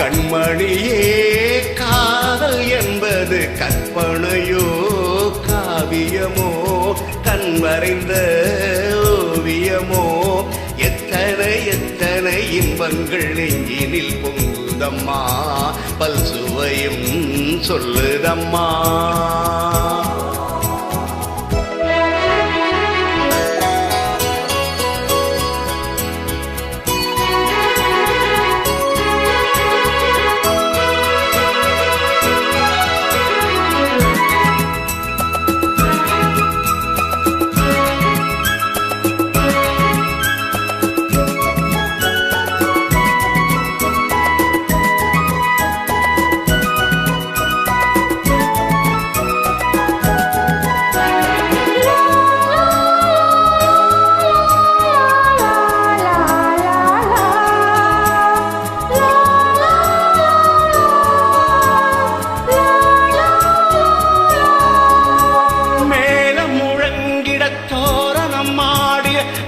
கண்மணியே காதல் என்பது கற்பனையோ காவியமோ கண்வரைந்த ஓவியமோ எத்தனை எத்தனை இன்பங்கள் நெஞ்சினில் பொங்குதம்மா பல்சுவையும் சொல்லுதம்மா.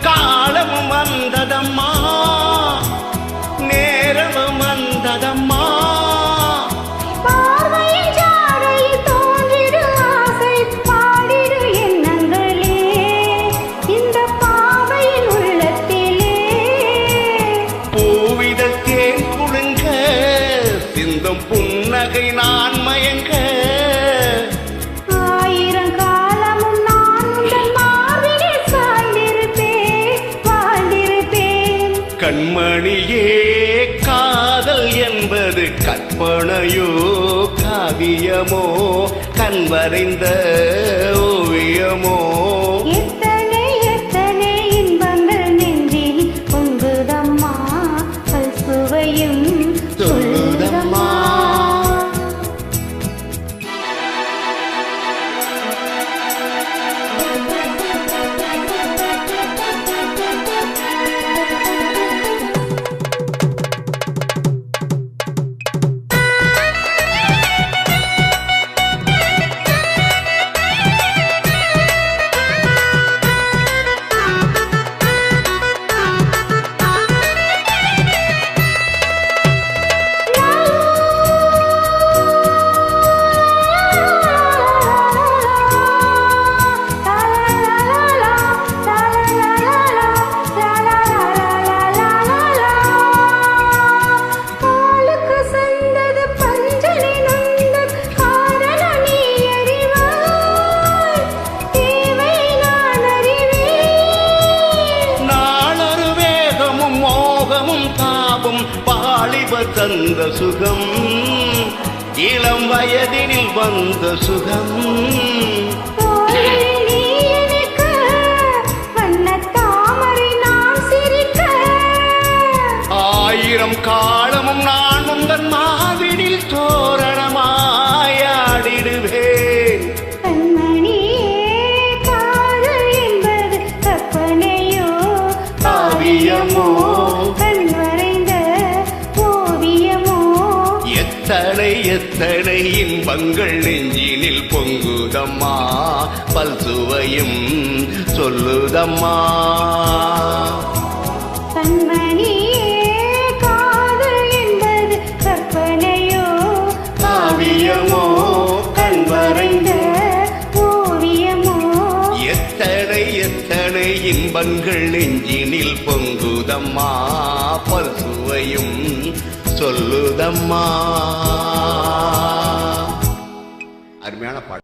காலமும் வந்ததம்மா நேரமும் வந்ததம்மா பார்வையின் ஜாடையில் தோன்றிடு ஆசை பாடிடு எண்ணங்களே இந்த பாவையின் உள்ளத்திலே பூவிதழ் தேன் குலுங்க சிந்தும் புன்னகை நான் மயங்க கண்மணியே காதல் என்பது கற்பனையோ காவியமோ கண்வரைந்த ஓவியமோ எத்தனை எத்தனை இன்பங்கள் நெஞ்சில் பொங்குதம்மா பல்சுவையும் சொல்லுதம்மா. வாலிபர் தந்த சுகம் இளம் வயதினில் வந்த சுகம் ஆயிரம் காலமும் நான் உந்தன் மாதிரில் தோரணமாயாடிடுவேன். காவியமோ எத்தனை எத்தனை இன்பங்கள் நெஞ்சினில் பொங்குதம்மா பல்சுவையும் சொல்லுதம்மா. கண்மணியே காதல் என்பது கற்பனையோ காவியமோ கண்வரைந்த ஓவியமோ எத்தனை எத்தனை இன்பங்கள் நெஞ்சினில் பொங்குதம்மா பல்சுவையும் சொல்லுதம்மா. அருமையான பாடல்.